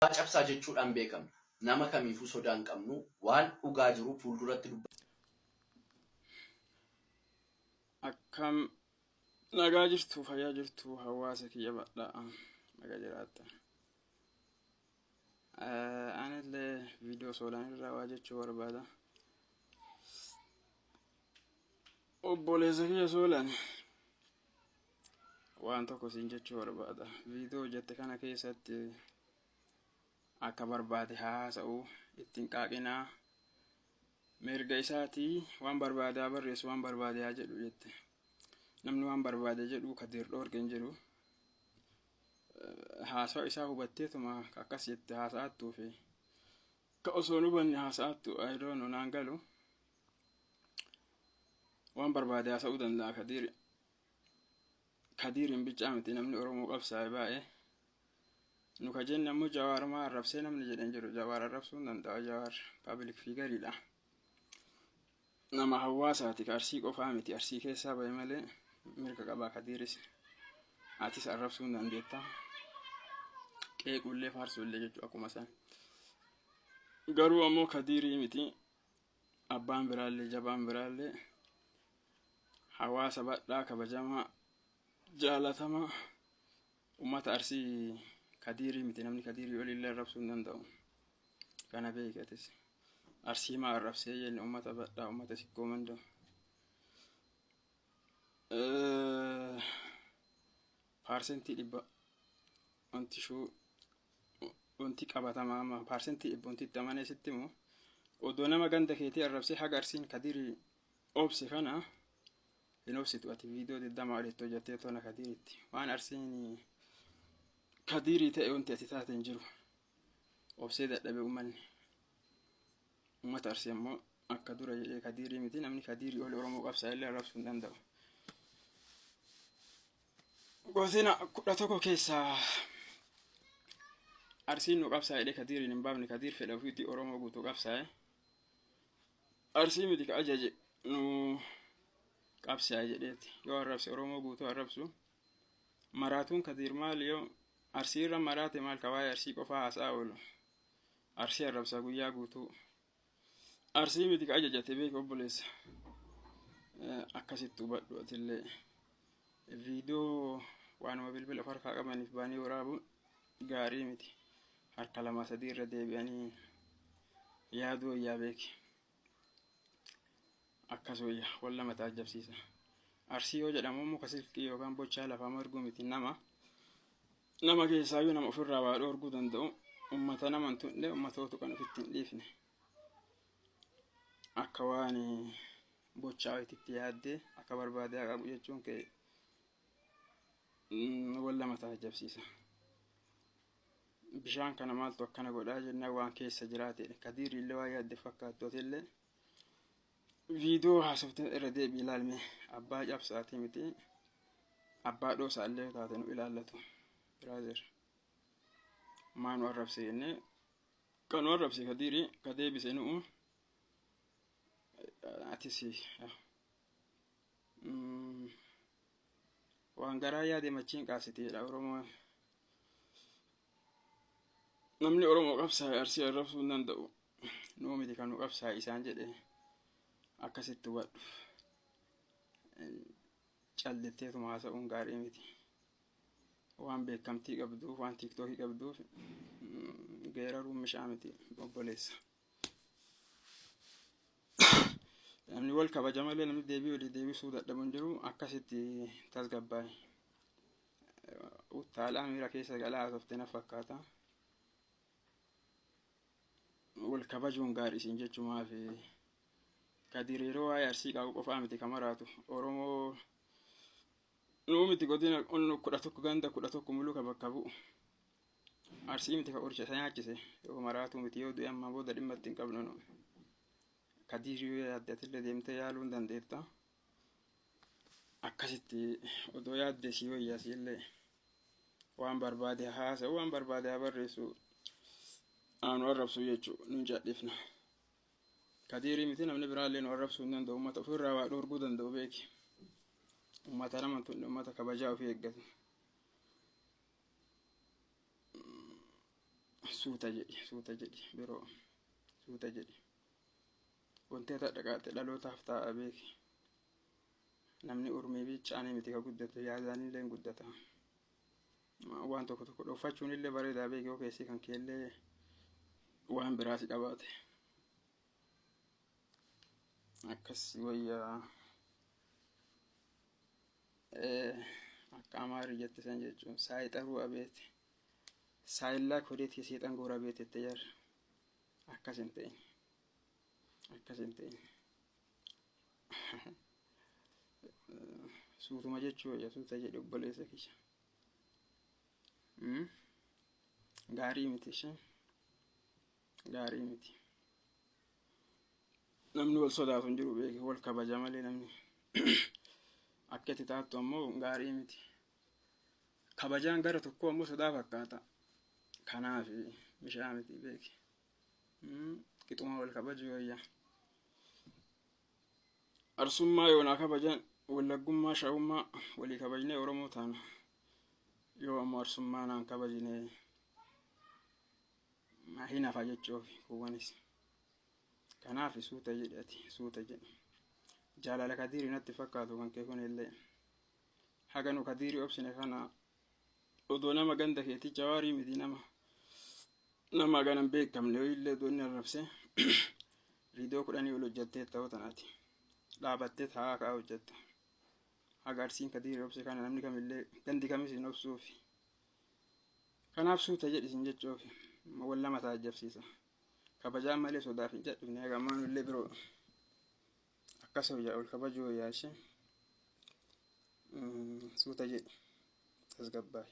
cabsaa jechuudhaan beekamna. Nama kamiifuu sodaa hin qabnu waan dhugaa jiru fuulduratti akkam nagaa jirtu fayyaa jirtu hawaasa kiyya badhaa nagaa jiraata. Anillee viidiyoo soolaan irraa waa jechuu barbaada. Obboleessa kiyya soolaan waan tokko siin jechuu barbaada. Viidiyoo hojjette kana keessatti akka barbaade haasa'u ittiin qaaqinaa mirga isaatii waan barbaade barreessu waan barbaade haa jedhu jette. Namni waan barbaade jedhu Kadir dhoorge hin jiru. Haasawa isaa hubatteetuma akkas jette haasa'attuu fi ka osoo hubanne haasa'attu aydoon naan galu waan barbaade haasa'uu danda'a Kadirin bichaa miti namni Oromoo qabsaa'e baay'ee. Nu ka jenne ammoo Jawaar maa arrabsee namni jedhan jiru. Jawaar arrabsuu hin danda'a. Jawaar paabilik fiigariidha. Nama hawaasaati ka Arsii qofaa miti. Arsii keessaa bahe malee mirga qabaa Kadiris. Atis arrabsuu hin dandeetta. Qeequllee faarsullee jechuu akkuma isaan. Garuu ammoo Kadirii miti. Abbaan biraallee jabaan biraallee hawaasa badhaa kabajamaa jaalatamaa ummata Arsii Kadirii miti. Namni Kadirii olillee arrabsuu hin danda'u. Kana beekatis. Arsii maa arrabsee jenne ummata badhaa ummata sikkoo manda'u. Paarsentii dhibba wanti qabatamaa amma paarsentii dhibba wanti itti amanee sitti immoo odoo nama ganda keetii arrabsee haga Arsiin Kadirii obse kana hin obsitu ati viidiyoo diddamaa olitti hojjettee toona Kadiriitti waan Arsiin Kadirii ta'e wanti ati taate hin jiru. Obsee dadhabe ummata Arsii ammoo akka dura jedhee Kadirii miti. Namni Kadirii oli Oromoo qabsaa illee arrabsuu hin danda'u. Goosina 11 keessaa Arsiin nu qabsaa jedhee Kadiriin hin baafne. Kadir fedha ofiitti Oromoo guutuu qabsaa'e. Arsii miti ka ajaje nu qabsaa jedheeti. Yoo arrabse Oromoo guutuu arrabsu. Maraatuun Kadir maal yoo Arsii irra maraate maal ka waa'ee Arsii qofaa haasa'a oolu. Arsii arrabsaa guyyaa guutuu. Arsii miti ka ajajate beeka obboleessa. Akkasitti hubadhu atillee. Viidiyoo waanuma bilbila harkaa qabaniif baanii waraabuun gaarii miti. Harka 2-3 irra deebi'anii yaaduu wayyaa beeki. Akkas wayyaa walla mataa ajabsiisa. Arsii yoo jedhamu muka silkii yookaan bochaa lafaa marguu miti. Nama keessaayyuu nama ofirraa waa dhoorguu danda'u. Ummata nama hin tuqne ummatootu kan ofitti hin dhiifne. Akka waan bochaa itti yaaddee akka barbaade haa qabu jechuun kee walla mataa ajabsiisa. Bishaan kana maaltu akkana godhaa jennaan waan keessa jiraate. Kadirii illee waa yaadde fakkaattooti illee viidiyoo haasofte irra deebii ilaalme abbaa cabsaatii miti. Abbaa dhoosaa illee taate nu ilaallatu. Brother maanu arrabse jennee kanu arrabse Kadirii ka deebise nu'u atis waan garaa yaade machiin qaasiteedha. Oromoo namni Oromoo qabsaa'e Arsii arrabsuu hin danda'u. Nuu miti kan nu qabsaa'e isaan jedhe akkasitti hubadhu. Calletteetuma haasa'uun gaarii miti. Waan beekamtii qabduuf waan tiiktookii qabduuf geeraruun mishaa miti obboleessa. Namni wal kabaja malee namni deebii olii deebisuu dadhabu hin jiru. Akkasitti tasgabbaa'e. Utaalaa miira keessa galaa haasofte na fakkaata. Wal kabajuun gaarii isin jechumaaf Kadir yeroo waa'ee Arsii qabu qofaa miti ka maraatu. Oromoo nuu miti godina 11 ganda 11 muluu ka bakka bu'u. Arsii miti ka qorshe isa nyaachise yoo maraatu miti yoo du'e amma booda dhimma ittiin qabnu nu. Kadir yoo yaadde atillee deemtee yaaluu hin dandeetta. Akkasitti odoo yaadde si wayyaa siillee waan barbaade haasa'u waan barbaade haa barreessu aanu arrabsu jechuu nuun jadhifna. Kadirii miti namni biraallee nu arrabsuu hin danda'u. Ummata ofirraa waa dhoorguu danda'u beeki. Ummata nama tunne ummata kabajaa ofii eeggatu. suuta jedhi biroo suuta jedhi wantoota dhaqaate dhalootaaf ta'a beeki. Namni urmii bichaanii miti ka guddatu yaadaan illee guddata. Waan tokko tokko dhoofachuun illee bareedaa beeki yoo keessi kan keellee waan biraas qabaate. Akkas wayyaa akka amaarii jette san jechuun saayixaruu abeeti. Saayillaa kodeetti seexan goora beetette jar akkas hin ta'in. Suutuma jechuu wayya suuta jedhe obboleessa kiyya. Gaarii miti isheen gaarii miti. Namni wal sodaatu hin jiru beeki wal kabaja malee namni akka itti taattu ammoo gaarii miti. Kabajaan gara tokko ammoo sodaa fakkaata. Kanaaf bishaan miti beeki. Qixuma wal kabaju wayya. Arsummaa yoonaa kabajan wallaggummaa shaa'ummaa walii kabajnee Oromoo taana. Yoo ammoo arsummaa naan kabajnee hin hafa jechuuf kuwwanis. Kanaaf suuta jedhe. Jaalala Kadirii natti fakkaatu kan kee kun illee. Haga nu Kadirii obsine kana odoo nama ganda keetii Jawaarii miti nama ganan beekamne yoo illee doonni arrabse viidiyoo 10 ol hojjattee ta'uu tanaati. Dhaabattee taa'aa ka'aa hojjatta. Haga Arsiin Kadirii obse kana namni kamillee gandi kamis hin obsuufi. Kanaaf suuta jedhi isin jechuufi walla mataa ajjabsiisa. Kabajaan malee sodaaf hin jedhufne haga ammaan illee biroo akkas ol kabajuu wayyaa ishee suuta jedhi tasgabbaa'e.